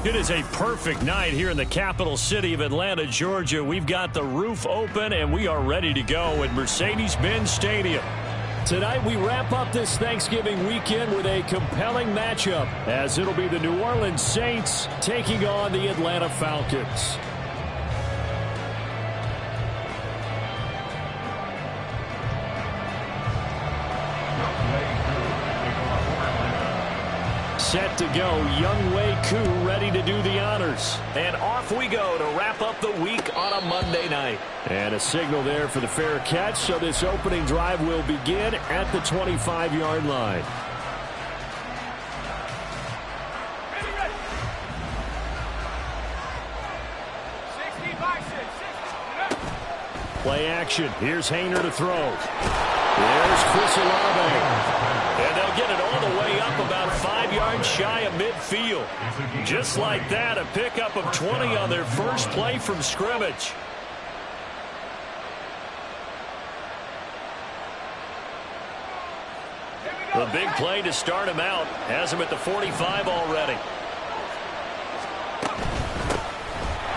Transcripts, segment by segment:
It is a perfect night here in the capital city of Atlanta, Georgia. We've got the roof open, and we are ready to go at Mercedes-Benz Stadium. Tonight, we wrap up this Thanksgiving weekend with a compelling matchup, as it'll be the New Orleans Saints taking on the Atlanta Falcons. Set to go, Younghoe Koo ready to do the honors. And off we go to wrap up the week on a Monday night. And a signal there for the fair catch, so this opening drive will begin at the 25-yard line. Play action. Here's Haener to throw. There's Chris Olave. And they'll get it all the way up about 5 yards shy of midfield. Just like that, a pickup of 20 on their first play from scrimmage. The big play to start him out has him at the 45 already.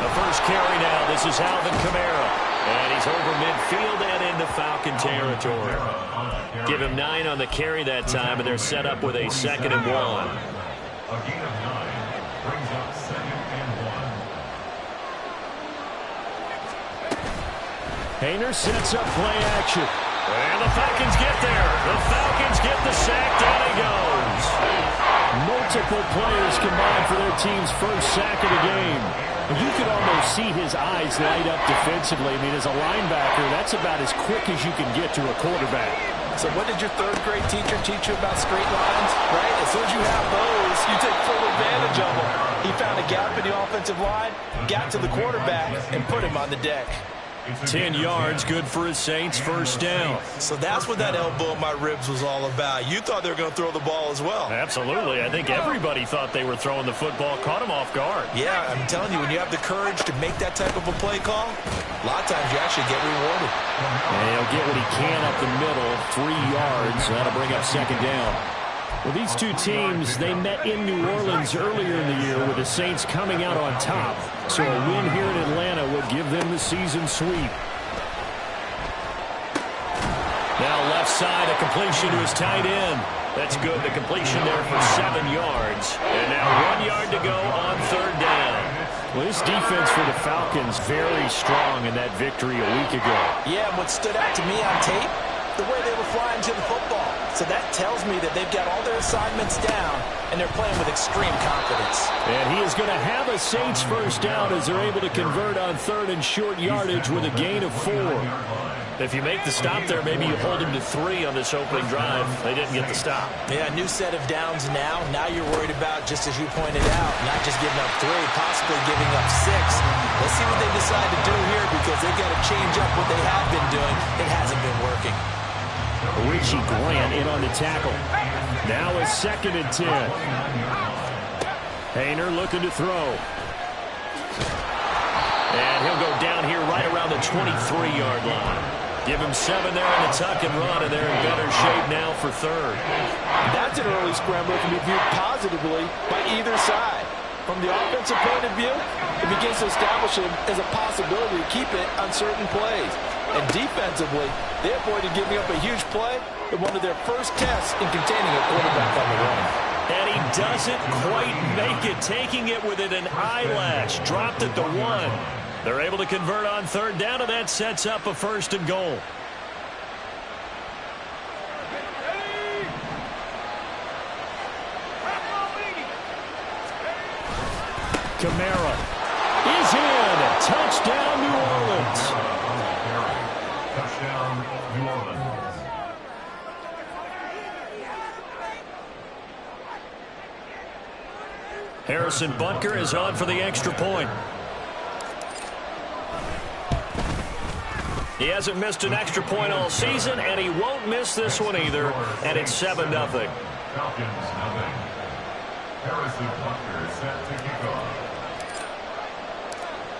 The first carry now. This is Alvin Kamara. And he's over midfield and into Falcon territory. Give him 9 on the carry that time, and they're set up with a 2nd and 1. A gain of 9 brings up 2nd and 1. Haener sets up play action. And the Falcons get there. The Falcons get the sack. Down he goes. Multiple players combined for their team's first sack of the game. You could almost see his eyes light up defensively. I mean, as a linebacker, that's about as quick as you can get to a quarterback. So what did your third-grade teacher teach you about straight lines, right? As soon as you have those, you take full advantage of them. He found a gap in the offensive line, got to the quarterback, and put him on the deck. 10 yards, good for his Saints, first down. So that's what that elbow in my ribs was all about. You thought they were going to throw the ball as well. Absolutely. I think everybody thought they were throwing the football, caught him off guard. Yeah, I'm telling you, when you have the courage to make that type of a play call, a lot of times you actually get rewarded. And he'll get what he can up the middle, 3 yards. That'll bring up 2nd down. Well, these two teams, they met in New Orleans earlier in the year with the Saints coming out on top. So a win here in Atlanta would give them the season sweep. Now left side, a completion to his tight end. That's good. The completion there for 7 yards. And now 1 yard to go on 3rd down. Well, this defense for the Falcons very strong in that victory a week ago. Yeah, and what stood out to me on tape, the way they were flying to the football. So that tells me that they've got all their assignments down, and they're playing with extreme confidence. And he is going to have a Saints first down as they're able to convert on 3rd and short yardage with a gain of 4. If you make the stop there, maybe you hold him to 3 on this opening drive. They didn't get the stop. Yeah, new set of downs now. Now you're worried about, just as you pointed out, not just giving up 3, possibly giving up 6. Let's see what they decide to do here, because they've got to change up what they have been doing. It hasn't been working. Richie Grant in on the tackle. Now a 2nd and 10. Haener looking to throw. And he'll go down here right around the 23-yard line. Give him 7 there in the tuck and run, and they're in better shape now for 3rd. That's an early scramble that can be viewed positively by either side. From the offensive point of view, it begins to establish him as a possibility to keep it on certain plays. And defensively, they avoided giving up a huge play in one of their first tests in containing a quarterback on the run. And he doesn't quite make it, taking it within an eyelash. Dropped it to 1. They're able to convert on 3rd down, and that sets up a 1st and goal. Kamara is in. Touchdown, New Orleans. Touchdown, New Orleans. Harrison Butker is on for the extra point. He hasn't missed an extra point all season, and he won't miss this one either, and it's 7-0. Falcons, nothing. Harrison Butker set to kick off.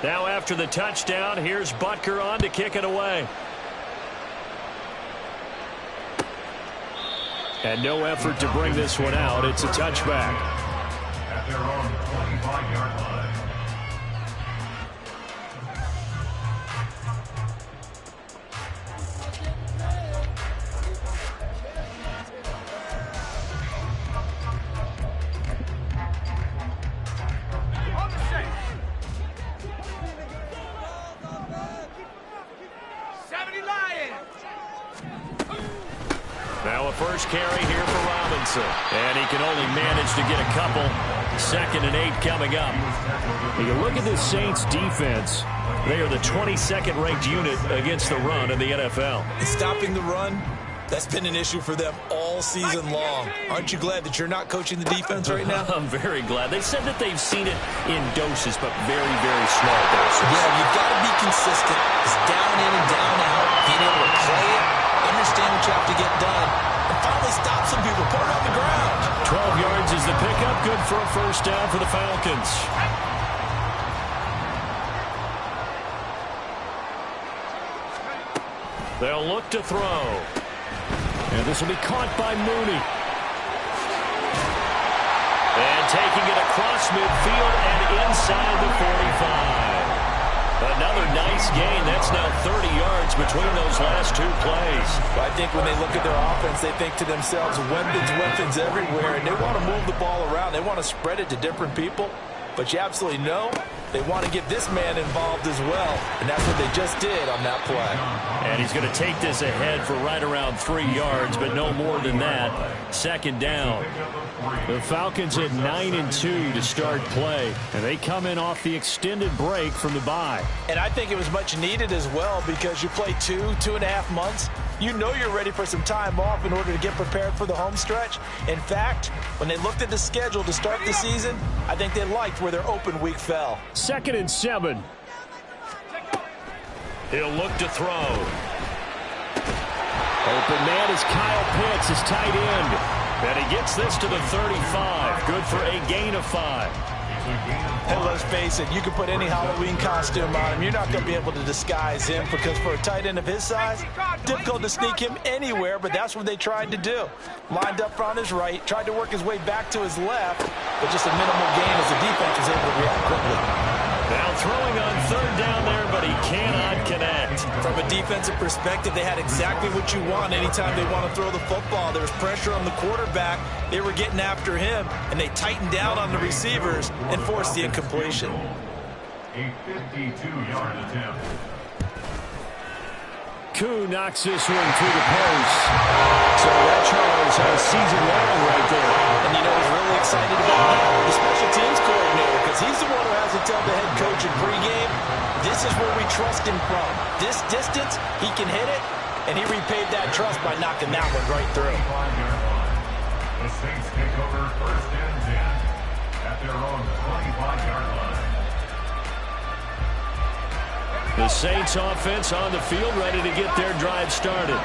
Now after the touchdown, here's Butker on to kick it away. And no effort to bring this one out. It's a touchback. At their own 25-yard line. Now a first carry here for Robinson. And he can only manage to get a couple. 2nd and 8 coming up. When you look at this Saints defense, they are the 22nd ranked unit against the run in the NFL. Stopping the run, that's been an issue for them all season long. Aren't you glad that you're not coaching the defense right now? I'm very glad. They said that they've seen it in doses, but very, very small doses. Yeah, you've got to be consistent. It's down in and down out, being able to play it, understand what you have to get done, and finally stop some people, put it on the ground. 12 yards is the pickup, good for a first down for the Falcons. They'll look to throw. And this will be caught by Mooney. And taking it across midfield and inside the 45. Another nice gain. That's now 30 yards between those last two plays. Well, I think when they look at their offense, they think to themselves, weapons everywhere, and they want to move the ball around. They want to spread it to different people. But you absolutely know they want to get this man involved as well, and that's what they just did on that play. And he's going to take this ahead for right around 3 yards, but no more than that. 2nd down. The Falcons at 9-2 to start play, and they come in off the extended break from the bye. And I think it was much needed as well, because you play 2.5 months. You know you're ready for some time off in order to get prepared for the home stretch. In fact, when they looked at the schedule to start the season, I think they liked where their open week fell. 2nd and 7. He'll look to throw. Open man is Kyle Pitts, his tight end. And he gets this to the 35. Good for a gain of 5. And let's face it, you can put any Halloween costume on him. You're not going to be able to disguise him, because for a tight end of his size, difficult to sneak him anywhere, but that's what they tried to do. Lined up on his right, tried to work his way back to his left, but just a minimal gain as the defense was able to react quickly. Now throwing on 3rd down there, but he cannot connect. From a defensive perspective, they had exactly what you want anytime they want to throw the football. There was pressure on the quarterback. They were getting after him, and they tightened down on the receivers and forced the incompletion. A 52-yard attempt. Koo knocks this one through the post. So that Charles has a season long right there. And you know he's really excited about that, the special teams coordinator, because he's the one who has to tell the head coach in pregame, this is where we trust him from. This distance, he can hit it, and he repaid that trust by knocking that one right through. The Saints take over 1st and 10 at their own 25-yard line. The Saints offense on the field, ready to get their drive started.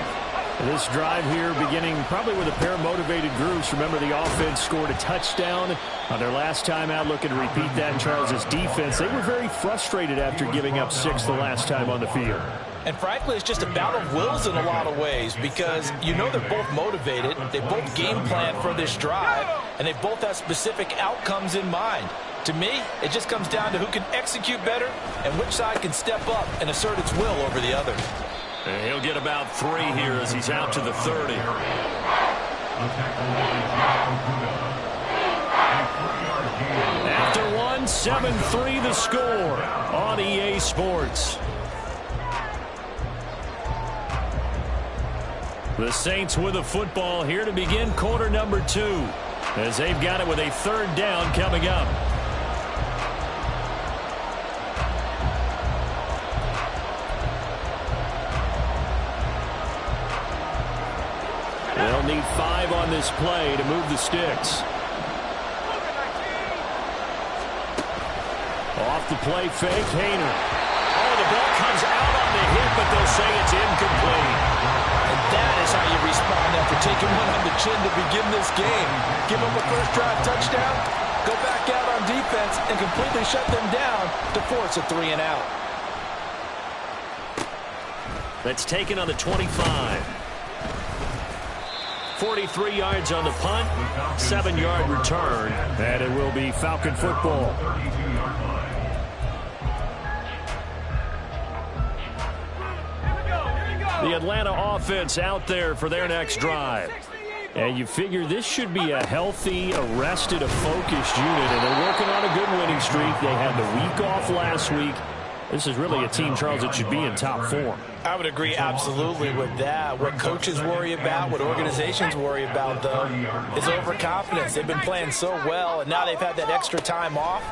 This drive here beginning probably with a pair of motivated groups. Remember, the offense scored a touchdown on their last time out, looking to repeat that in Charles' defense. They were very frustrated after giving up 6 the last time on the field. And frankly, it's just a battle of wills in a lot of ways, because you know they're both motivated, they both game plan for this drive, and they both have specific outcomes in mind. To me, it just comes down to who can execute better and which side can step up and assert its will over the other. And he'll get about 3 here as he's out to the 30. After 1, 7-3 the score on EA Sports. The Saints with the football here to begin quarter number 2, as they've got it with a 3rd down coming up. They'll need 5 on this play to move the sticks. Off the play fake, Hayner. Oh, the ball comes out on the hit, but they'll say it's incomplete. And that is how you respond after taking one on the chin to begin this game. Give them a first drive touchdown, go back out on defense, and completely shut them down to force a 3 and out. That's taken on the 25. 43 yards on the punt, 7-yard return, and it will be Falcon football. The Atlanta offense out there for their next drive. And you figure this should be a healthy, arrested, a focused unit, and they're working on a good winning streak. They had the week off last week. This is really a team, Charles, that should be in top form. I would agree absolutely with that. What coaches worry about, what organizations worry about, though, is overconfidence. They've been playing so well, and now they've had that extra time off.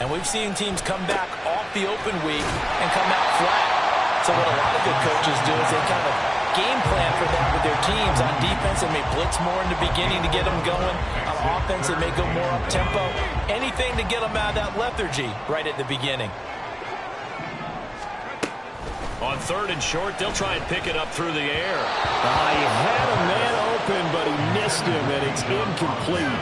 And we've seen teams come back off the open week and come out flat. So what a lot of good coaches do is they kind of game plan for that with their teams. On defense, they may blitz more in the beginning to get them going. On offense, they may go more up-tempo. Anything to get them out of that lethargy right at the beginning. On 3rd and short, they'll try and pick it up through the air. He had a man open, but he missed him, and it's incomplete.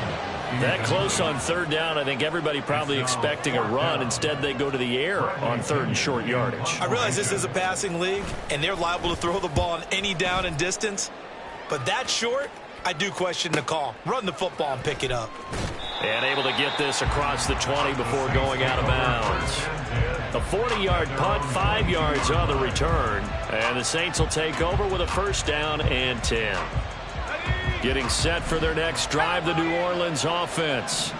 That close on 3rd down, I think everybody probably expecting a run. Instead, they go to the air on 3rd and short yardage. I realize this is a passing league, and they're liable to throw the ball on any down and distance. But that short, I do question the call. Run the football and pick it up. And able to get this across the 20 before going out of bounds. A 40-yard punt, 5 yards on the return. And the Saints will take over with a 1st down and 10. Getting set for their next drive, the New Orleans offense.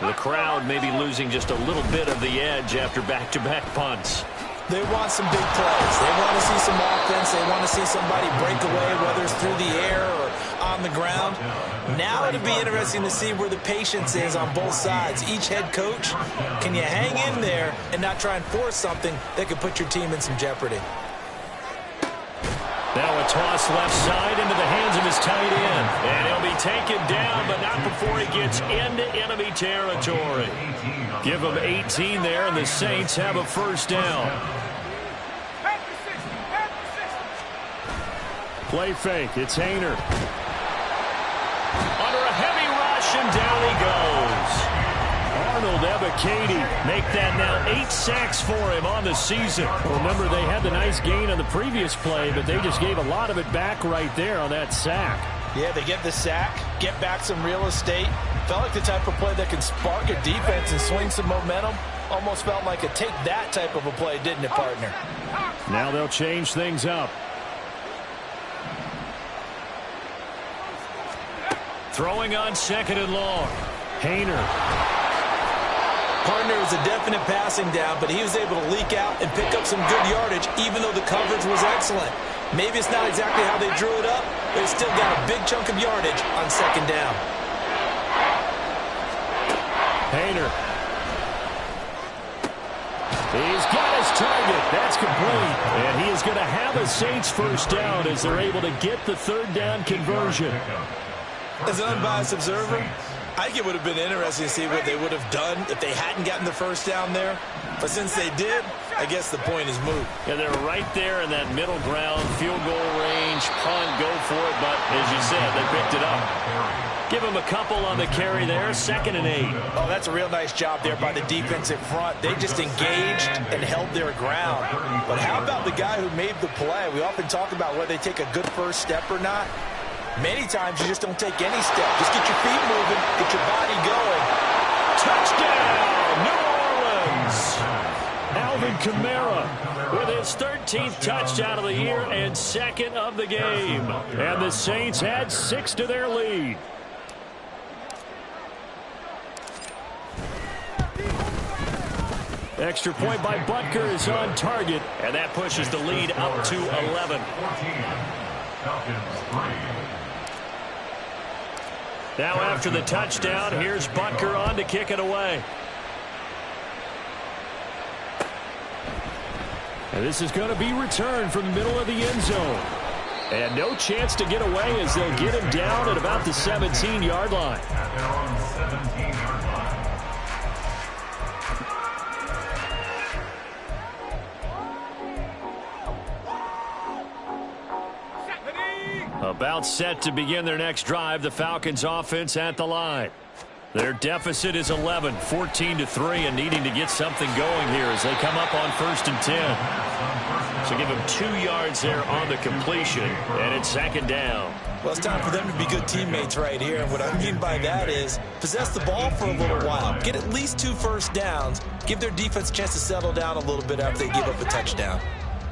The crowd may be losing just a little bit of the edge after back-to-back punts. They want some big plays. They want to see some offense. They want to see somebody break away, whether it's through the air or on the ground. Now it'll be interesting to see where the patience is on both sides. Each head coach, can you hang in there and not try and force something that could put your team in some jeopardy? Now a toss left side into the hands of his tight end. And he'll be taken down, but not before he gets into enemy territory. Give him 18 there, and the Saints have a 1st down. Play fake. It's Hayner. Under a heavy rush, and down he goes. Arnold Ebiketie make that now 8 sacks for him on the season. Remember, they had the nice gain on the previous play, but they just gave a lot of it back right there on that sack. Yeah, they get the sack, get back some real estate. Felt like the type of play that can spark a defense and swing some momentum. Almost felt like a take that type of a play, didn't it, partner? Now they'll change things up. Throwing on 2nd and long. Hayner. Partner was a definite passing down, but he was able to leak out and pick up some good yardage, even though the coverage was excellent. Maybe it's not exactly how they drew it up, but he still got a big chunk of yardage on 2nd down. Hayner. He's got his target. That's complete. And he is going to have a Saints 1st down as they're able to get the 3rd down conversion. As an unbiased observer, I think it would have been interesting to see what they would have done if they hadn't gotten the 1st down there. But since they did, I guess the point is moot. Yeah, they're right there in that middle ground, field goal range, punt, go for it. But as you said, they picked it up. Give them a couple on the carry there, 2nd and 8. Oh, that's a real nice job there by the defensive front. They just engaged and held their ground. But how about the guy who made the play? We often talk about whether they take a good first step or not. Many times you just don't take any step. Just get your feet moving, get your body going. Touchdown, New Orleans! Alvin Kamara with his 13th touchdown of the year and 2nd of the game. And the Saints add 6 to their lead. Extra point by Butker is on target, and that pushes the lead up to 11. Now after the touchdown, here's Butker on to kick it away. And this is going to be returned from the middle of the end zone. And no chance to get away as they'll get him down at about the 17-yard line. About set to begin their next drive. The Falcons offense at the line. Their deficit is 11, 14-3, and needing to get something going here as they come up on 1st and 10. So give them 2 yards there on the completion, and it's 2nd down. Well, it's time for them to be good teammates right here. And what I mean by that is possess the ball for a little while. Get at least 2 first downs. Give their defense a chance to settle down a little bit after they give up a touchdown.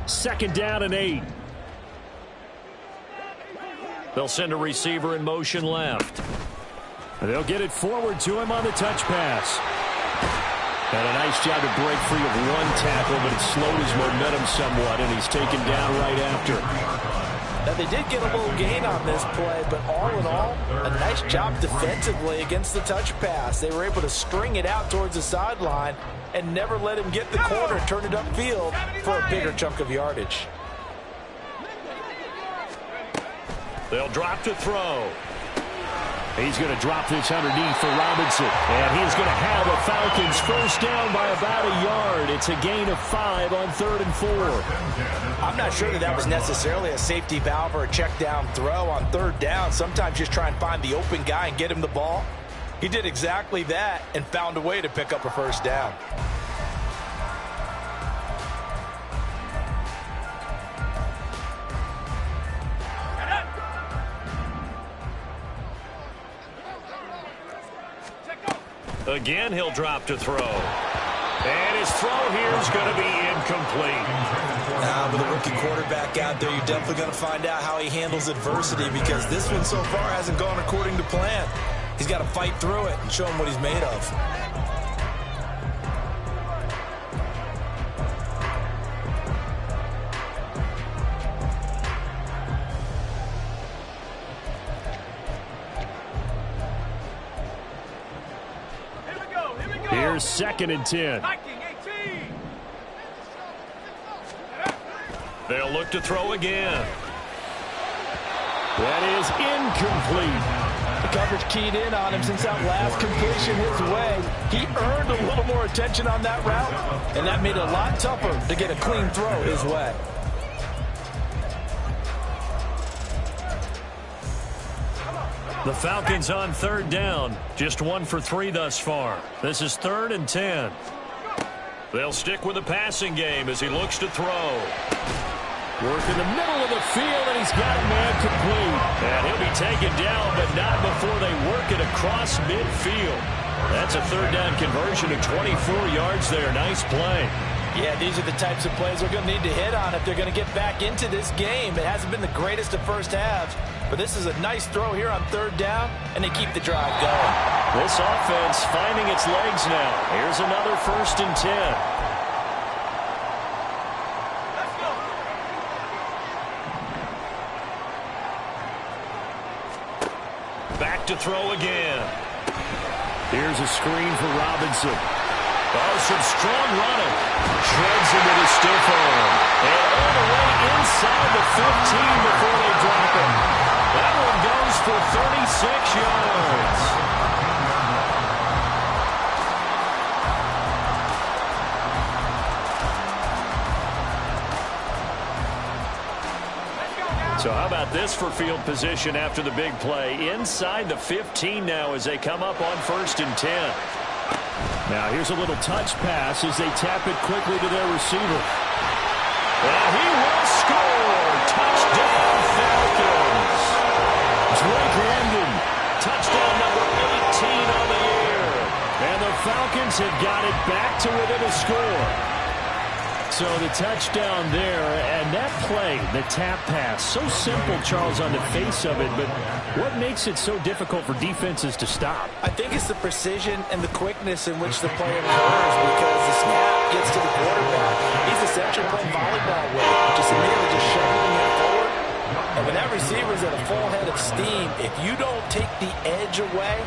2nd down and 8. They'll send a receiver in motion left. They'll get it forward to him on the touch pass. And a nice job to break free of 1 tackle, but it slowed his momentum somewhat, and he's taken down right after. Now, they did get a little gain on this play, but all in all, a nice job defensively against the touch pass. They were able to string it out towards the sideline and never let him get the corner, turn it upfield for a bigger chunk of yardage. They'll drop to throw. He's going to drop this underneath for Robinson. And he's going to have a Falcons first down by about a yard. It's a gain of 5 on 3rd and 4. I'm not sure that was necessarily a safety valve or a check down throw on 3rd down. Sometimes just try and find the open guy and get him the ball. He did exactly that and found a way to pick up a first down. Again, he'll drop to throw. And his throw here is going to be incomplete. With a rookie quarterback out there, you're definitely going to find out how he handles adversity, because this one so far hasn't gone according to plan. He's got to fight through it and show him what he's made of. Here's 2nd and 10. They'll look to throw again. That is incomplete. The coverage keyed in on him since that last completion his way. He earned a little more attention on that route, and that made it a lot tougher to get a clean throw his way. The Falcons on 3rd down. Just 1 for 3 thus far. This is 3rd and 10. They'll stick with the passing game as he looks to throw. Work in the middle of the field, and he's got a man complete. And he'll be taken down, but not before they work it across midfield. That's a 3rd down conversion of 24 yards there. Nice play. Yeah, these are the types of plays they're going to need to hit on if they're going to get back into this game. It hasn't been the greatest of first halves, but this is a nice throw here on 3rd down, and they keep the drive going. This offense finding its legs now. Here's another 1st and 10. Back to throw again. Here's a screen for Robinson. Oh, some strong running. Shreds him with a stiff arm. And all the way inside the 15 before they drop him. That one goes for 36 yards. So how about this for field position after the big play? Inside the 15 now as they come up on 1st and 10. Now here's a little touch pass as they tap it quickly to their receiver. And he will score! Touchdown Falcons! Drake London, touchdown number 18 on the year. And the Falcons have got it back to within a score. So the touchdown there, and that play, the tap pass, so simple, Charles, on the face of it, but what makes it so difficult for defenses to stop? I think it's the precision and the quickness in which the play occurs, because the snap gets to the quarterback. He's essentially playing volleyball with it, just immediately just shoveling it forward. And when that receiver's at a full head of steam, if you don't take the edge away,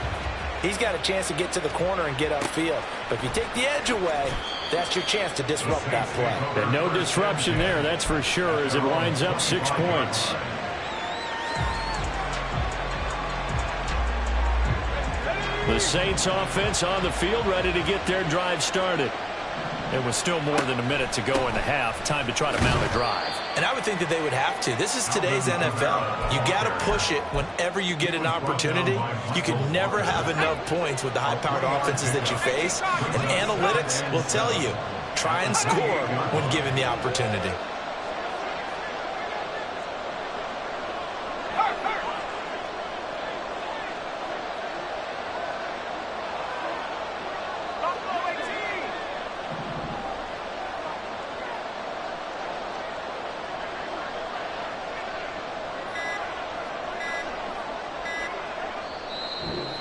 he's got a chance to get to the corner and get upfield. But if you take the edge away, that's your chance to disrupt that play. And no disruption there, that's for sure, as it winds up 6 points. The Saints offense on the field, ready to get their drive started. And with still more than a minute to go in the half, time to try to mount a drive. And I would think that they would have to. This is today's NFL. You got to push it whenever you get an opportunity. You can never have enough points with the high-powered offenses that you face. And analytics will tell you, try and score when given the opportunity.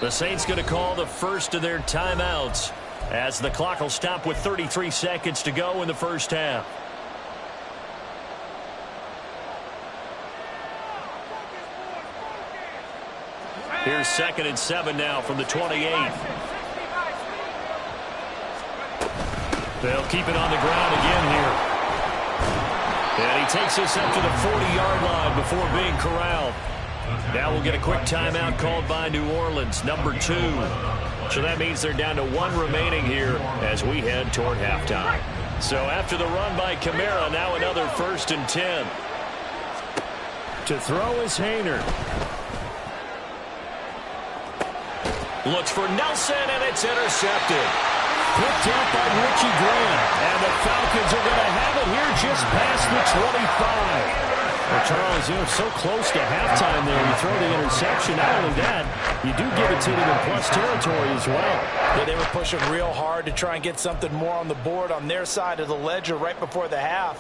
The Saints going to call the first of their timeouts as the clock will stop with 33 seconds to go in the first half. Here's 2nd and 7 now from the 28. They'll keep it on the ground again here. And he takes us up to the 40-yard line before being corralled. Now we'll get a quick timeout called by New Orleans, number 2. So that means they're down to 1 remaining here as we head toward halftime. So after the run by Kamara, now another 1st and 10. To throw is Hayner. Looks for Nelson, and it's intercepted. Picked up by Richie Grant. And the Falcons are going to have it here just past the 25. Well, Charles, you're so close to halftime there. You throw the interception. Not only that, you do give it to them in plus territory as well. Yeah, they were pushing real hard to try and get something more on the board on their side of the ledger right before the half.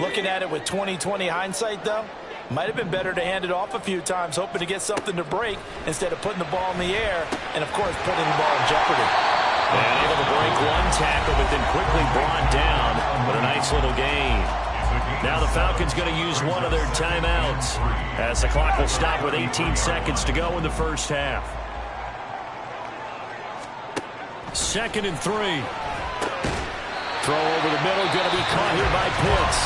Looking at it with 20/20 hindsight, though, might have been better to hand it off a few times, hoping to get something to break instead of putting the ball in the air and, of course, putting the ball in jeopardy. And able to break one tackle, but then quickly brought down. But a nice little gain. Now the Falcons going to use one of their timeouts as the clock will stop with 18 seconds to go in the first half. 2nd and 3. Throw over the middle, going to be caught here by Pitts.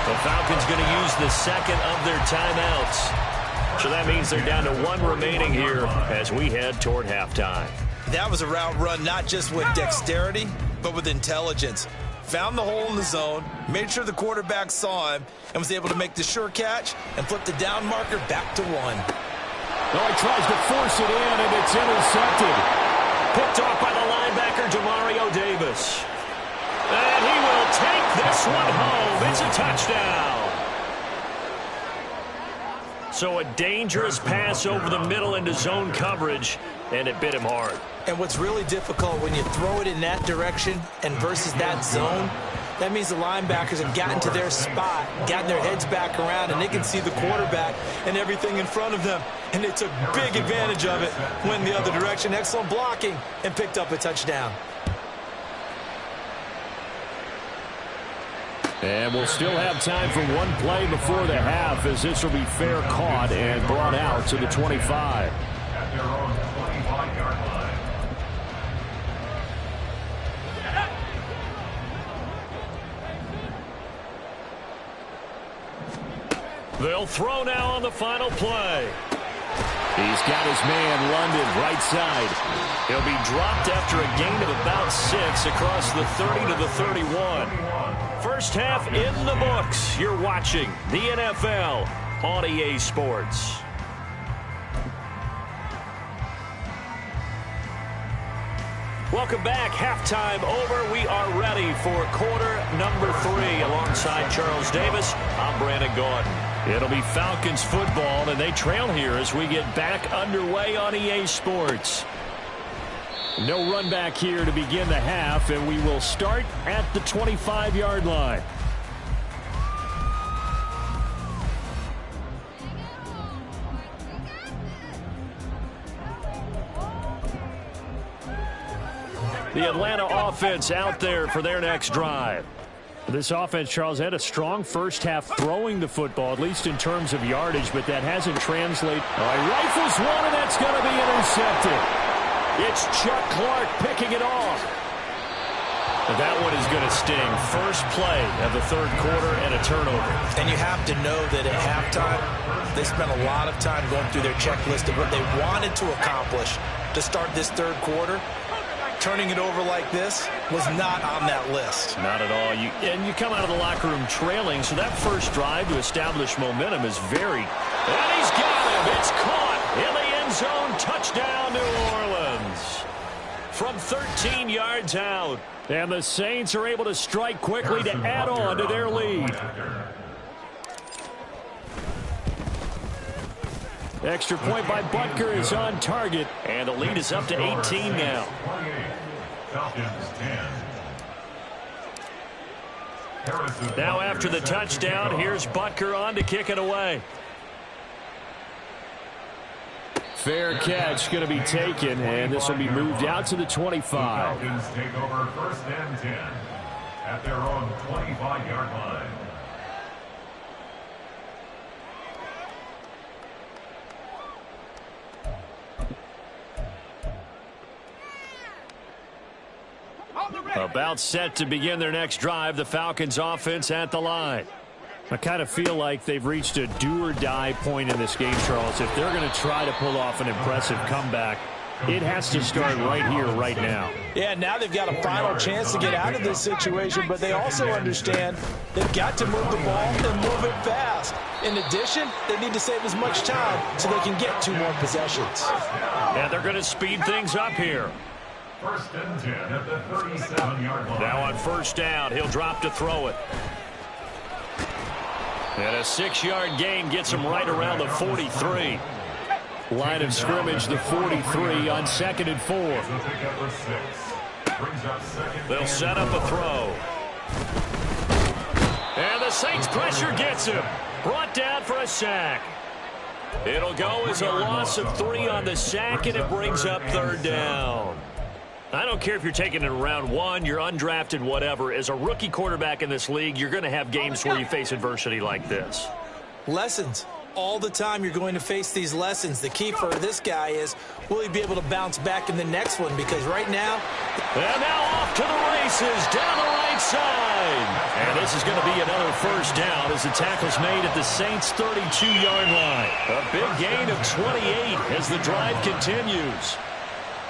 The Falcons going to use the 2nd of their timeouts. So that means they're down to 1 remaining here as we head toward halftime. That was a route run not just with dexterity, but with intelligence. Found the hole in the zone, made sure the quarterback saw him, and was able to make the sure catch and flip the down marker back to 1. Well, he tries to force it in, and it's intercepted. Picked off by the linebacker, Demario Davis. And he will take this one home. It's a touchdown. So a dangerous pass over the middle into zone coverage, and it bit him hard. And what's really difficult when you throw it in that direction and versus that zone, that means the linebackers have gotten to their spot, gotten their heads back around, and they can see the quarterback and everything in front of them. And they took big advantage of it, went the other direction, excellent blocking, and picked up a touchdown. And we'll still have time for one play before the half, as this will be fair caught and brought out to the 25. At their own 25-yard line. They'll throw now on the final play. He's got his man, London, right side. He'll be dropped after a gain of about 6 across the 30 to the 31. First half in the books. You're watching the NFL on EA Sports. Welcome back. Halftime over. We are ready for quarter number 3. Alongside Charles Davis, I'm Brandon Gordon. It'll be Falcons football, and they trail here as we get back underway on EA Sports. No run back here to begin the half, and we will start at the 25-yard line. The Atlanta offense out there for their next drive. This offense, Charles, had a strong first half throwing the football, at least in terms of yardage, but that hasn't translated. Rifles one, and that's going to be intercepted. It's Chuck Clark picking it off. That one is going to sting. First play of the third quarter and a turnover. And you have to know that at halftime, they spent a lot of time going through their checklist of what they wanted to accomplish to start this third quarter. turning it over like this was not on that list. Not at all. You come out of the locker room trailing, so that first drive to establish momentum is very... And he's got him. It's caught in the end zone. Touchdown, New Orleans. From 13 yards out. And the Saints are able to strike quickly to add on to their lead. Extra point by Butker is on target. And the lead is up to 18 now. Now after the touchdown, here's Butker on to kick it away. Fair catch going to be taken, and this will be moved out to the 25. Falcons take over 1st and 10 at their own 25-yard line. About set to begin their next drive, the Falcons offense at the line. I kind of feel like they've reached a do-or-die point in this game, Charles. If they're going to try to pull off an impressive comeback, it has to start right here, right now. Yeah, now they've got a final chance to get out of this situation, but they also understand they've got to move the ball and move it fast. In addition, they need to save as much time so they can get 2 more possessions. And they're going to speed things up here. 1st and 10 at the 37-yard line. Now on 1st down, he'll drop to throw it. And a 6-yard gain gets him right around the 43. Line of scrimmage, the 43 on 2nd and 4. They'll set up a throw. And the Saints pressure gets him. Brought down for a sack. It'll go as a loss of 3 on the sack, and it brings up 3rd down. I don't care if you're taking it in round 1, you're undrafted, whatever. As a rookie quarterback in this league, you're going to have games where you face adversity like this. Lessons. All the time you're going to face these lessons. The key for this guy is, will he be able to bounce back in the next one? Because right now... And now off to the races, down the right side. And this is going to be another 1st down as the tackle's made at the Saints' 32-yard line. A big gain of 28 as the drive continues.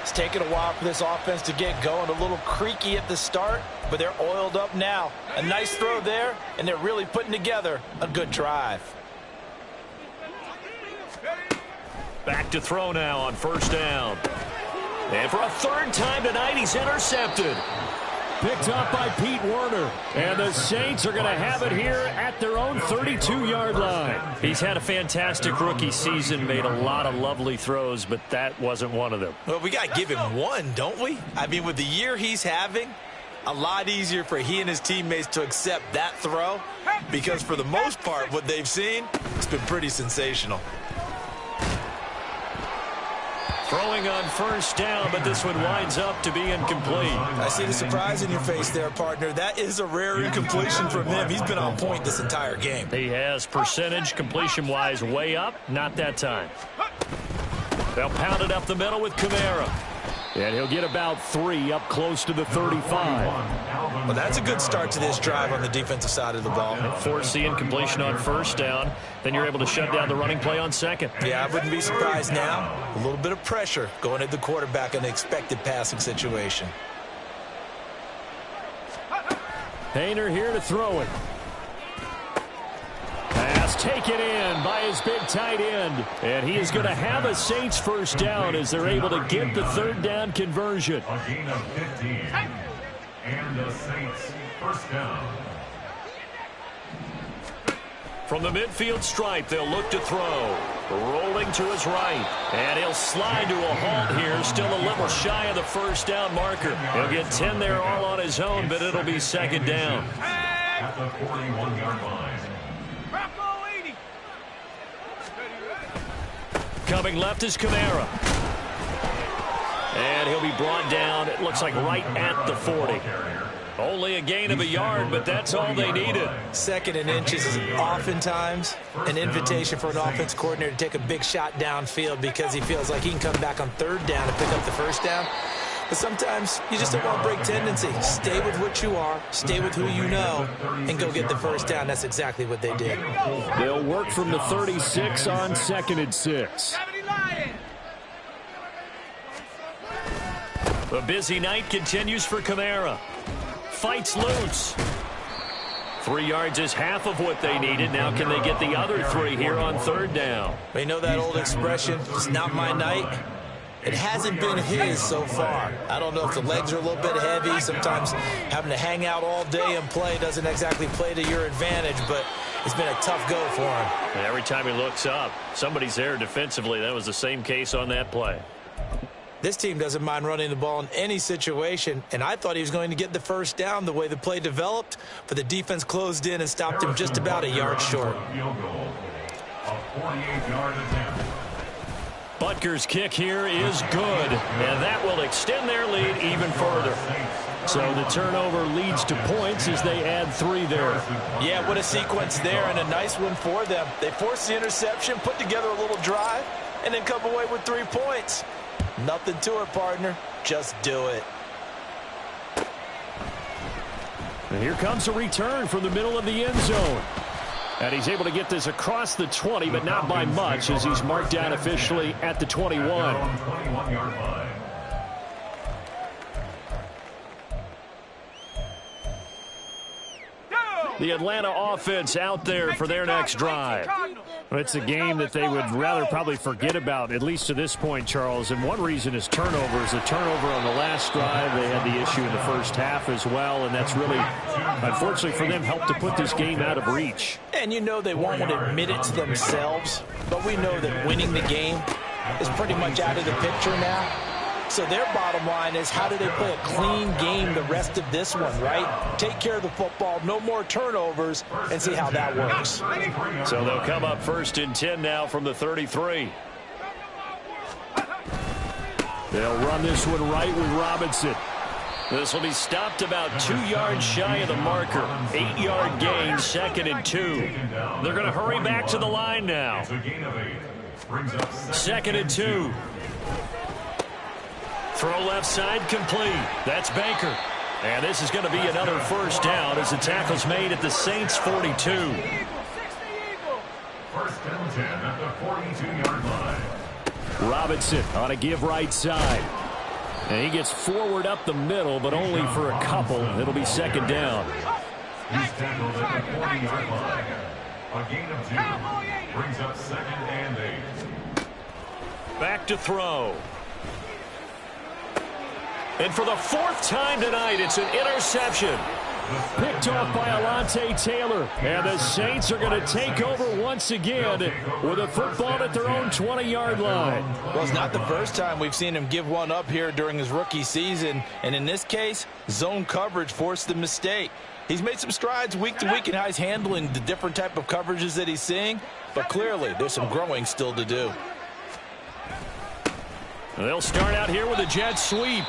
It's taken a while for this offense to get going. A little creaky at the start, but they're oiled up now. A nice throw there, and they're really putting together a good drive. Back to throw now on 1st down. And for a 3rd time tonight, he's intercepted. Picked up by Pete Werner. And the Saints are going to have it here at their own 32-yard line. He's had a fantastic rookie season, made a lot of lovely throws, but that wasn't one of them. Well, we got to give him one, don't we? I mean, with the year he's having, a lot easier for he and his teammates to accept that throw, because for the most part, what they've seen, it's been pretty sensational. Throwing on 1st down, but this one winds up to be incomplete. I see the surprise in your face there, partner. That is a rare incompletion from him. He's been on point this entire game. He has percentage completion-wise way up, not that time. They'll pound it up the middle with Kamara. And he'll get about 3 up close to the 35. Well, that's a good start to this drive on the defensive side of the ball. Force the incompletion on 1st down. Then you're able to shut down the running play on 2nd. Yeah, I wouldn't be surprised now. A little bit of pressure going at the quarterback in the expected passing situation. Hayner here to throw it. Pass taken in by his big tight end. And he is going to have a Saints 1st down as they're able to get the 3rd down conversion. A gain of 15. And the Saints 1st down. From the midfield stripe, they'll look to throw. Rolling to his right. And he'll slide to a halt here. Still a little shy of the 1st down marker. He'll get 10 there all on his own, but it'll be 2nd down. At the 41-yard line. Coming left is Kamara. And he'll be brought down, it looks like right at the 40. Only a gain of a yard, but that's all they needed. 2nd and inches is oftentimes an invitation for an offense coordinator to take a big shot downfield because he feels like he can come back on 3rd down and pick up the 1st down. But sometimes you just don't want to break tendency. Stay with what you are, stay with who you know, and go get the 1st down. That's exactly what they did. They'll work from the 36 on 2nd and 6. A busy night continues for Kamara. Fights loose. 3 yards is half of what they needed. Now can they get the other 3 here on third down? You know that old expression, it's not my night? It hasn't been his so far. I don't know if the legs are a little bit heavy. Sometimes having to hang out all day and play doesn't exactly play to your advantage, but it's been a tough go for him. And every time he looks up, somebody's there defensively. That was the same case on that play. This team doesn't mind running the ball in any situation, and I thought he was going to get the first down the way the play developed, but the defense closed in and stopped him just about a yard short. Field goal. A 48-yard attempt. Butker's kick here is good, and that will extend their lead even further. So the turnover leads to points as they add 3 there. Yeah, what a sequence there, and a nice one for them. They forced the interception, put together a little drive, and then come away with 3 points. Nothing to it, partner. Just do it. And here comes a return from the middle of the end zone. And he's able to get this across the 20, but not by much, as he's marked down officially at the 21. 21-yard line. The Atlanta offense out there for their next drive. It's a game that they would rather probably forget about, at least to this point, Charles. And one reason is turnovers. The turnover on the last drive, they had the issue in the first half as well, and that's really, unfortunately for them, helped to put this game out of reach. And you know they won't admit it to themselves, but we know that winning the game is pretty much out of the picture now. So their bottom line is, how do they play a clean game the rest of this one, right? Take care of the football, no more turnovers, and see how that works. So they'll come up 1st and 10 now from the 33. They'll run this one right with Robinson. This will be stopped about 2 yards shy of the marker. 8-yard gain, 2nd and 2. They're going to hurry back to the line now. 2nd and 2. Throw left side complete. That's Baker. And this is going to be another first down as the tackle's made at the Saints' 42. 1st and 10 at the 42-yard line. Robinson on a give right side. And he gets forward up the middle, but only for a couple. It'll be 2nd down. He's tackled at the 40-yard line. A gain of 2. Brings up 2nd and 8. Back to throw. And for the 4th time tonight, it's an interception. Picked off by Alontae Taylor. And the Saints are going to take over once again with a football at their own 20-yard line. Well, it's not the first time we've seen him give one up here during his rookie season. And in this case, zone coverage forced the mistake. He's made some strides week to week in how he's handling the different type of coverages that he's seeing. But clearly, there's some growing still to do. They'll start out here with a jet sweep.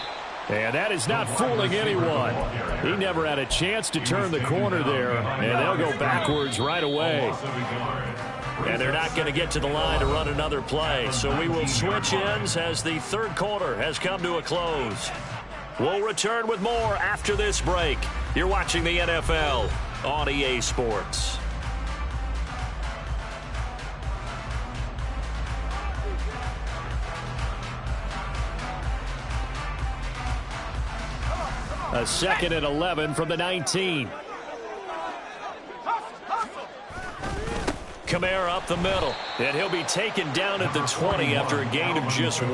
And that is not fooling anyone. He never had a chance to turn the corner there, and they'll go backwards right away. And they're not going to get to the line to run another play, so we will switch ends as the 3rd quarter has come to a close. We'll return with more after this break. You're watching the NFL on EA Sports. A 2nd and 11 from the 19. Kamara up the middle, and he'll be taken down at the 20 after a gain of just 1.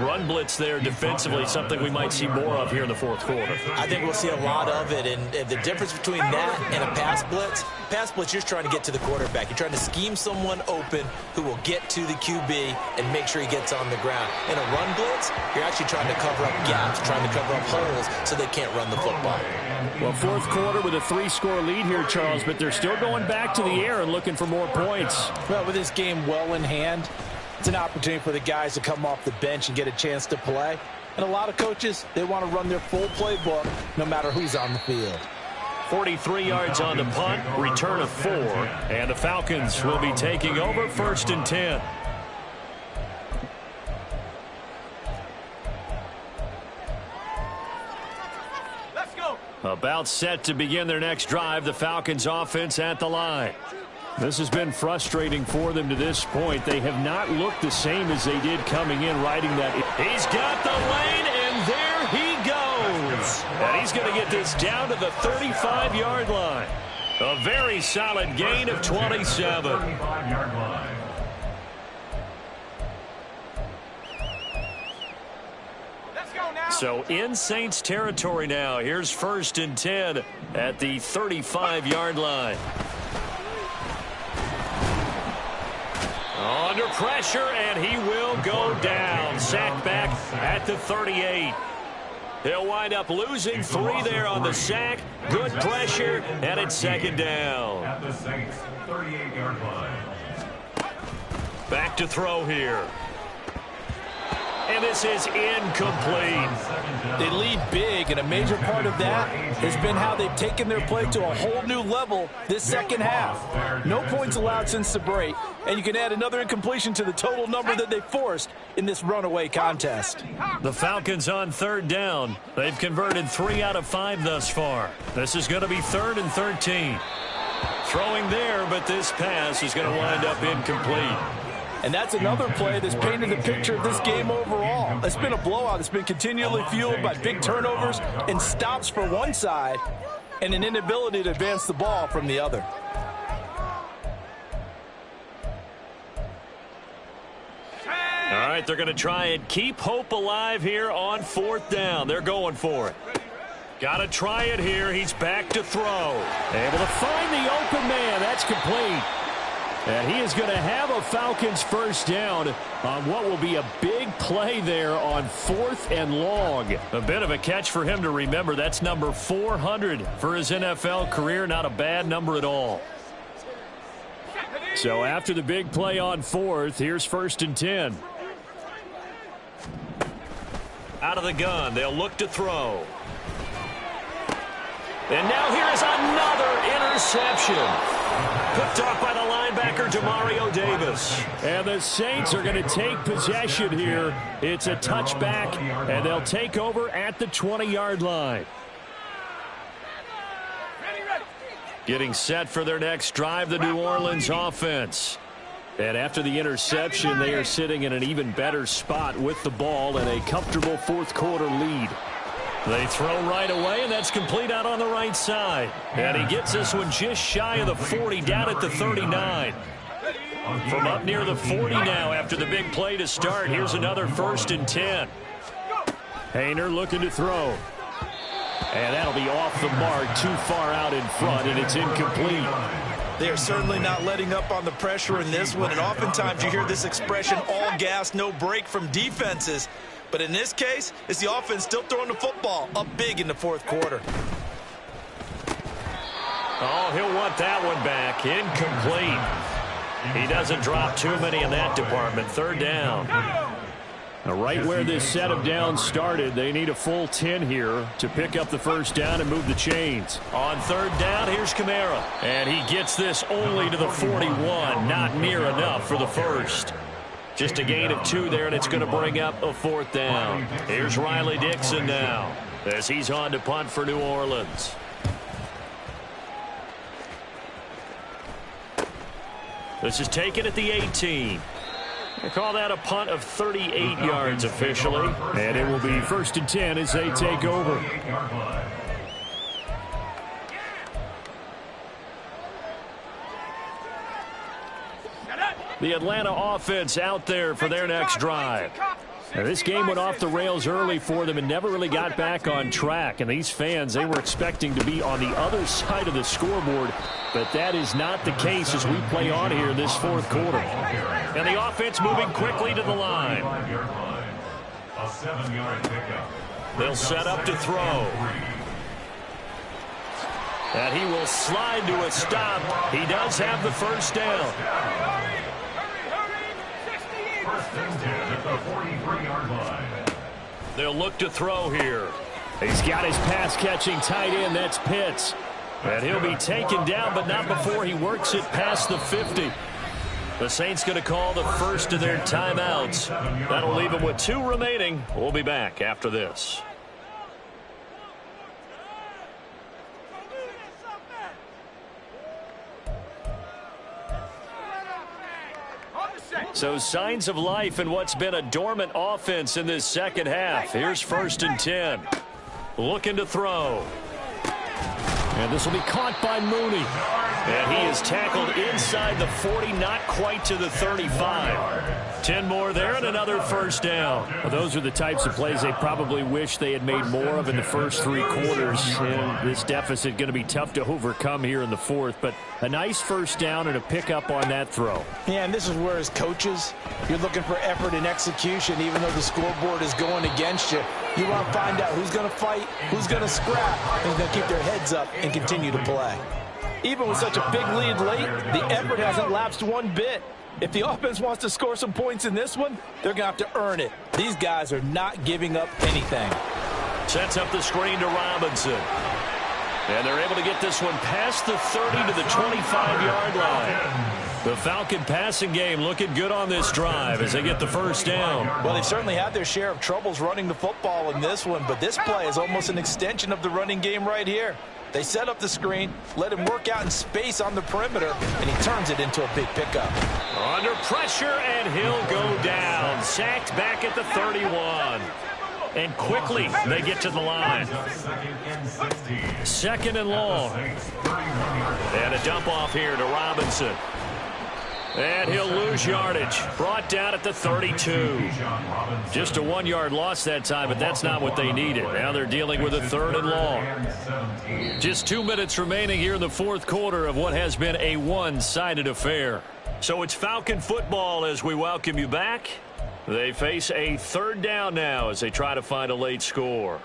Run blitz there defensively, something we might see more of here in the 4th quarter. I think we'll see a lot of it, and the difference between that and a pass blitz, you're trying to get to the quarterback. You're trying to scheme someone open who will get to the QB and make sure he gets on the ground. In a run blitz, you're actually trying to cover up gaps, trying to cover up holes so they can't run the football. Well, 4th quarter with a 3-score lead here, Charles, but they're still going back to the air and looking for more points. Well, with this game well in hand, it's an opportunity for the guys to come off the bench and get a chance to play. And a lot of coaches, they want to run their full playbook no matter who's on the field. 43 yards on the punt, return of 4, and the Falcons will be taking over 1st and 10. About set to begin their next drive, the Falcons offense at the line. This has been frustrating for them to this point. They have not looked the same as they did coming in, riding that. He's got the lane, and And there he goes. And he's going to get this down to the 35-yard line. A very solid gain of 27. 35-yard line. So in Saints territory now. Here's 1st and 10 at the 35-yard line. Under pressure, and he will go down. Sacked back at the 38. He'll wind up losing 3 there on the sack. Good pressure, and it's 2nd down. At the Saints 38-yard line. Back to throw here. And this is incomplete. They lead big, and a major part of that has been how they've taken their play to a whole new level this second half. No points allowed since the break, and you can add another incompletion to the total number that they forced in this runaway contest. The Falcons on 3rd down. They've converted 3 out of 5 thus far. This is going to be 3rd and 13. Throwing there, but this pass is going to wind up incomplete. And that's another play that's painted the picture of this game overall. It's been a blowout. It's been continually fueled by big turnovers and stops for one side and an inability to advance the ball from the other. All right, they're going to try and keep hope alive here on 4th down. They're going for it. Got to try it here. He's back to throw. Able to find the open man. That's complete. And he is going to have a Falcons 1st down on what will be a big play there on 4th and long. A bit of a catch for him to remember. That's number 400 for his NFL career. Not a bad number at all. So after the big play on 4th, here's 1st and 10. Out of the gun. They'll look to throw. And now here is another interception. Picked off by the linebacker, Demario Davis. And the Saints are going to take possession here. It's a touchback, and they'll take over at the 20-yard line. Getting set for their next drive, the New Orleans offense. And after the interception, they are sitting in an even better spot with the ball and a comfortable 4th quarter lead. They throw right away, and that's complete out on the right side. And he gets this one just shy of the 40, down at the 39. From up near the 40 now after the big play to start. Here's another 1st and 10. Hayner looking to throw. And that'll be off the mark, too far out in front, and it's incomplete. They are certainly not letting up on the pressure in this one, and oftentimes you hear this expression, all gas, no break from defenses. But in this case, it's the offense still throwing the football up big in the 4th quarter. Oh, he'll want that one back. Incomplete. He doesn't drop too many in that department. 3rd down. Now, right where this set of downs started, they need a full 10 here to pick up the 1st down and move the chains. On 3rd down, here's Kamara. And he gets this only to the 41. Not near enough for the 1st. Just a gain of 2 there, and it's going to bring up a 4th down. Here's Riley Dixon now as he's on to punt for New Orleans. This is taken at the 18. They call that a punt of 38 yards officially. And it will be 1st and 10 as they take over. The Atlanta offense out there for their next drive. Now, this game went off the rails early for them and never really got back on track. And these fans, they were expecting to be on the other side of the scoreboard. But that is not the case as we play on here this 4th quarter. And the offense moving quickly to the line. A 7-yard pickup. They'll set up to throw. And he will slide to a stop. He does have the 1st down. At the 43-yard line. They'll look to throw here. He's got his pass-catching tight end. That's Pitts. And he'll be taken down, but not before he works it past the 50. The Saints going to call the first of their timeouts. That'll leave them with 2 remaining. We'll be back after this. So signs of life in what's been a dormant offense in this second half. Here's 1st and 10. Looking to throw. And this will be caught by Mooney. And he is tackled inside the 40, not quite to the 35. 10 more there and another 1st down. Well, those are the types of plays they probably wish they had made more of in the first 3 quarters. And this deficit going to be tough to overcome here in the 4th. But a nice 1st down and a pickup on that throw. Yeah, and this is where as coaches, you're looking for effort and execution, even though the scoreboard is going against you. You want to find out who's going to fight, who's going to scrap, who's going to keep their heads up and continue to play. Even with such a big lead late, the effort hasn't lapsed one bit. If the offense wants to score some points in this one, they're going to have to earn it. These guys are not giving up anything. Sets up the screen to Robinson. And they're able to get this one past the 30 to the 25-yard line. The Falcon passing game looking good on this drive as they get the 1st down. Well, they've certainly had their share of troubles running the football in this one, but this play is almost an extension of the running game right here. They set up the screen, let him work out in space on the perimeter, and he turns it into a big pickup. Under pressure, and he'll go down. Sacked back at the 31. And quickly, they get to the line. 2nd and long. And a dump off here to Robinson. And he'll lose yardage. Brought down at the 32. Just a 1-yard loss that time, but that's not what they needed. Now they're dealing with a 3rd and long. Just 2 minutes remaining here in the 4th quarter of what has been a one-sided affair. So it's Falcon football as we welcome you back. They face a 3rd down now as they try to find a late score.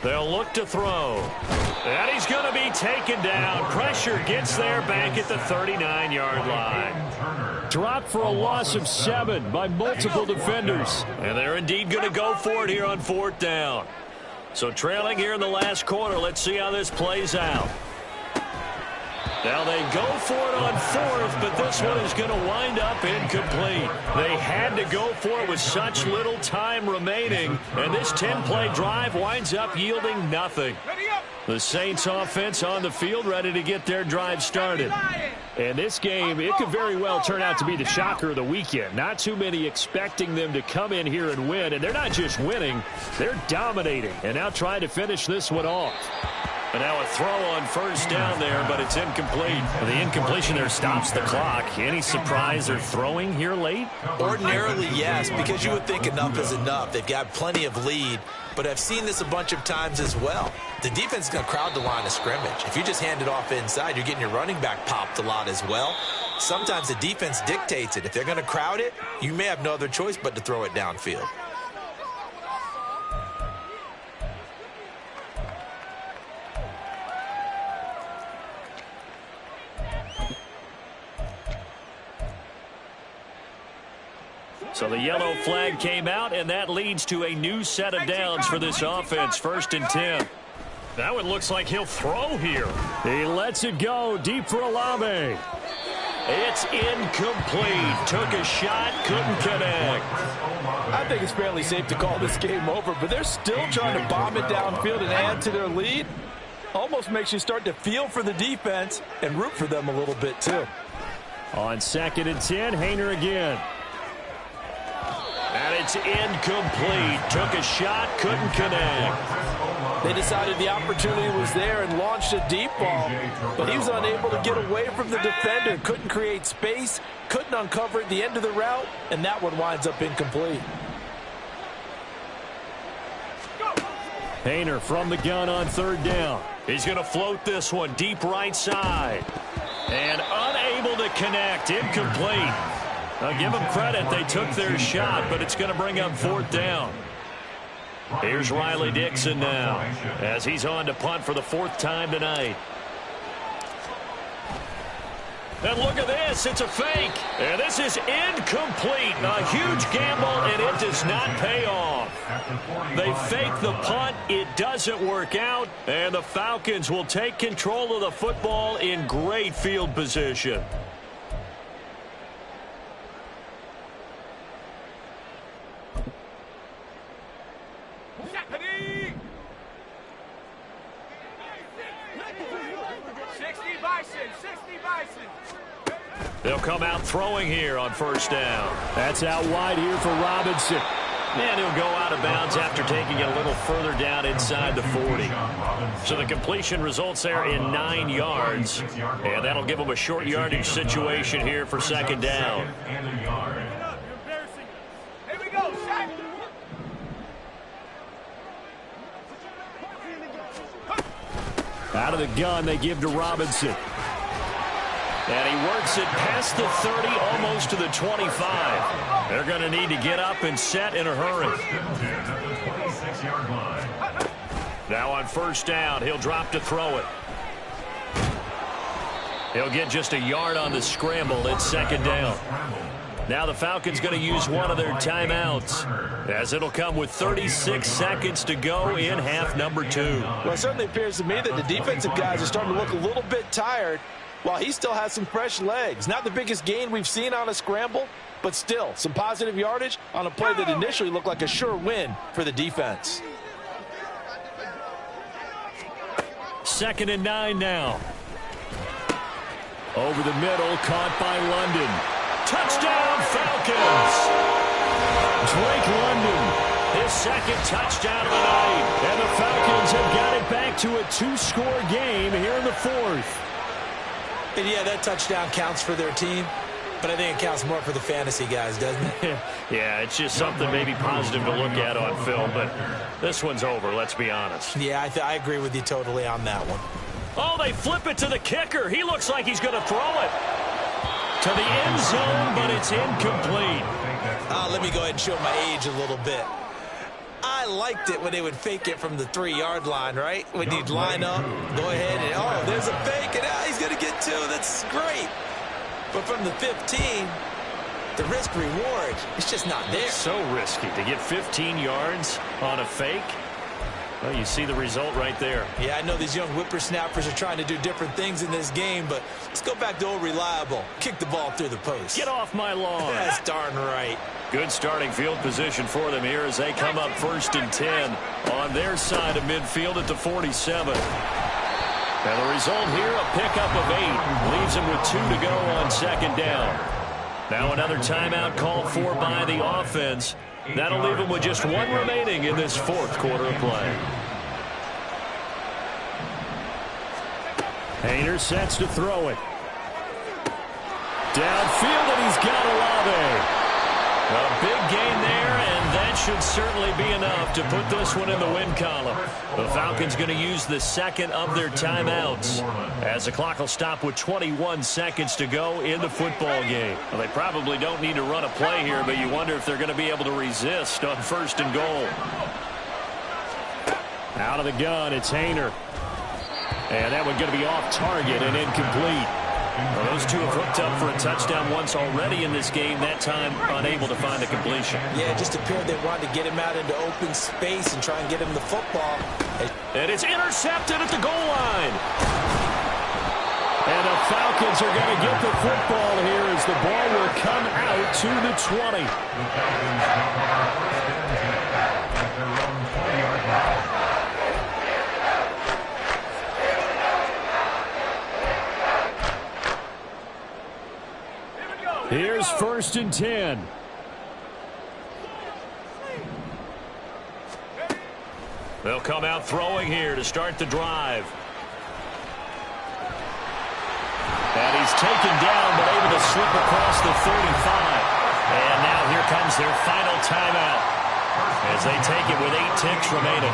They'll look to throw. And he's going to be taken down. Pressure gets there back at the 39-yard line. Dropped for a loss of 7 by multiple defenders. And they're indeed going to go for it here on 4th down. So trailing here in the last quarter. Let's see how this plays out. Now they go for it on 4th, but this one is going to wind up incomplete. They had to go for it with such little time remaining, and this 10-play drive winds up yielding nothing. The Saints offense on the field ready to get their drive started. And this game, it could very well turn out to be the shocker of the weekend. Not too many expecting them to come in here and win, and they're not just winning, they're dominating, and now trying to finish this one off. And now a throw on 1st down there, but it's incomplete. The incompletion there stops the clock. Any surprise they're throwing here late? Ordinarily, yes, because you would think enough is enough. They've got plenty of lead, but I've seen this a bunch of times as well. The defense is going to crowd the line of scrimmage. If you just hand it off inside, you're getting your running back popped a lot as well. Sometimes the defense dictates it. If they're going to crowd it, you may have no other choice but to throw it downfield. So the yellow flag came out, and that leads to a new set of downs for this offense. 1st and 10. Now it looks like he'll throw here. He lets it go deep for Olave. It's incomplete. Took a shot, couldn't connect. I think it's fairly safe to call this game over, but they're still trying to bomb it downfield and add to their lead. Almost makes you start to feel for the defense and root for them a little bit too. On 2nd and 10, Haener again. And it's incomplete. Took a shot, couldn't connect. They decided the opportunity was there and launched a deep ball, but he was unable to get away from the defender. Couldn't create space, couldn't uncover at the end of the route, and that one winds up incomplete. Haener from the gun on 3rd down. He's going to float this one deep right side. And unable to connect. Incomplete. Now give them credit. They took their shot, but it's going to bring up 4th down. Here's Riley Dixon now as he's on to punt for the 4th time tonight. And look at this. It's a fake. And this is incomplete. A huge gamble, and it does not pay off. They fake the punt. It doesn't work out. And the Falcons will take control of the football in great field position. They'll come out throwing here on first down. That's out wide here for Robinson. And he'll go out of bounds after taking it a little further down inside the 40. So the completion results there in 9 yards. And that'll give him a short yardage situation here for second down. Here we go, Shaq. Out of the gun, they give to Robinson. And he works it past the 30, almost to the 25. They're going to need to get up and set in a hurry. Now on first down, he'll drop to throw it. He'll get just a yard on the scramble. It's second down. Now the Falcons going to use one of their timeouts, as it'll come with 36 seconds to go in half number 2. Well, it certainly appears to me that the defensive guys are starting to look a little bit tired, while he still has some fresh legs. Not the biggest gain we've seen on a scramble, but still some positive yardage on a play that initially looked like a sure win for the defense. 2nd and 9 now. Over the middle, caught by London. Touchdown, Falcons! Drake London, his second touchdown of the night. And the Falcons have got it back to a 2-score game here in the 4th. And yeah, that touchdown counts for their team, but I think it counts more for the fantasy guys, doesn't it? Yeah, it's just something maybe positive to look at on film, but this one's over, let's be honest. Yeah, I agree with you totally on that one. Oh, they flip it to the kicker. He looks like he's going to throw it to the end zone, but it's incomplete. Let me go ahead and show my age a little bit. I liked it when they would fake it from the 3-yard line, right? When you'd line up, go ahead, and oh, there's a fake, and he's going to get 2. That's great. But from the 15, the risk-reward, it's just not there. So risky to get 15 yards on a fake. Well, you see the result right there. Yeah, I know these young whippersnappers are trying to do different things in this game, but let's go back to old reliable. Kick the ball through the post. Get off my lawn. That's darn right. Good starting field position for them here as they come up 1st and 10 on their side of midfield at the 47. And the result here, a pickup of 8. Leaves them with 2 to go on second down. Now another timeout called for by the offense. That'll leave them with just 1 remaining in this 4th quarter of play. Hayner sets to throw it. Downfield, and he's got Olave. A big gain there, and that should certainly be enough to put this one in the win column. The Falcons going to use the second of their timeouts as the clock will stop with 21 seconds to go in the football game. Well, they probably don't need to run a play here, but you wonder if they're going to be able to resist on 1st and goal. Out of the gun, it's Hayner. And that one's going to be off target and incomplete. Well, those two have hooked up for a touchdown once already in this game, that time unable to find the completion. Yeah, it just appeared they wanted to get him out into open space and try and get him the football. And it's intercepted at the goal line. And the Falcons are going to get the football here as the ball will come out to the 20. Here's 1st and 10. They'll come out throwing here to start the drive. And he's taken down but able to slip across the 35. And now here comes their final timeout as they take it with 8 ticks remaining.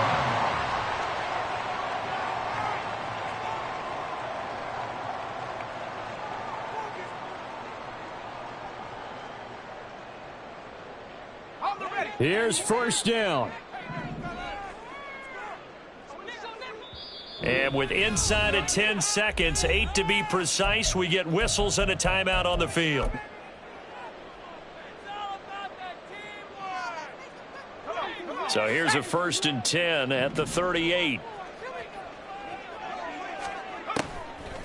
Here's 1st down. And with inside of 10 seconds, 8 to be precise, we get whistles and a timeout on the field. So here's a 1st and 10 at the 38.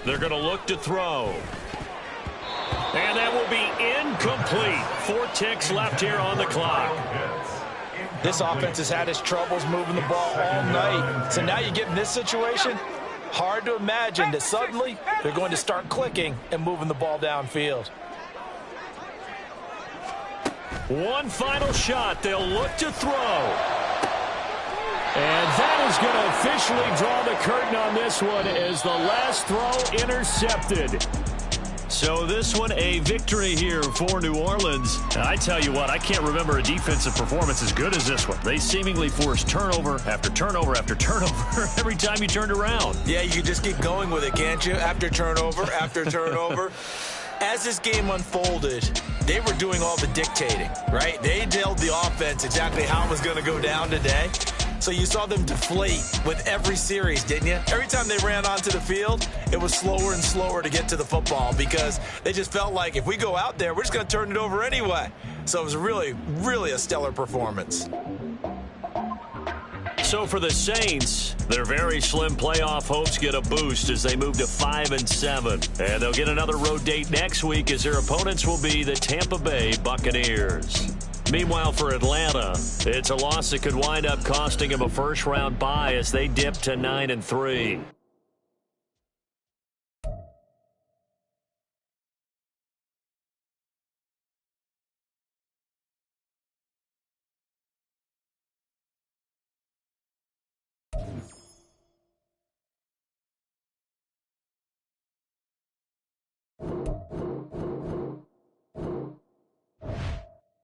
They're going to look to throw. And that will be incomplete. 4 ticks left here on the clock. This offense has had its troubles moving the ball all night. So now you get in this situation, Hard to imagine that suddenly they're going to start clicking and moving the ball downfield. One final shot. They'll look to throw. And that is going to officially draw the curtain on this one as the last throw intercepted. So this one a victory here for New Orleans. And I tell you what, I can't remember a defensive performance as good as this one. They seemingly forced turnover after turnover after turnover every time you turned around. Yeah, you can just keep going with it, can't you? After turnover, after turnover. As this game unfolded, they were doing all the dictating, right? They told the offense exactly how it was going to go down today. So you saw them deflate with every series, didn't you? Every time they ran onto the field, it was slower and slower to get to the football because they just felt like if we go out there, we're just going to turn it over anyway. So it was really, really a stellar performance. So for the Saints, their very slim playoff hopes get a boost as they move to 5-7. And they'll get another road date next week as their opponents will be the Tampa Bay Buccaneers. Meanwhile, for Atlanta, it's a loss that could wind up costing them a first-round bye as they dip to 9-3.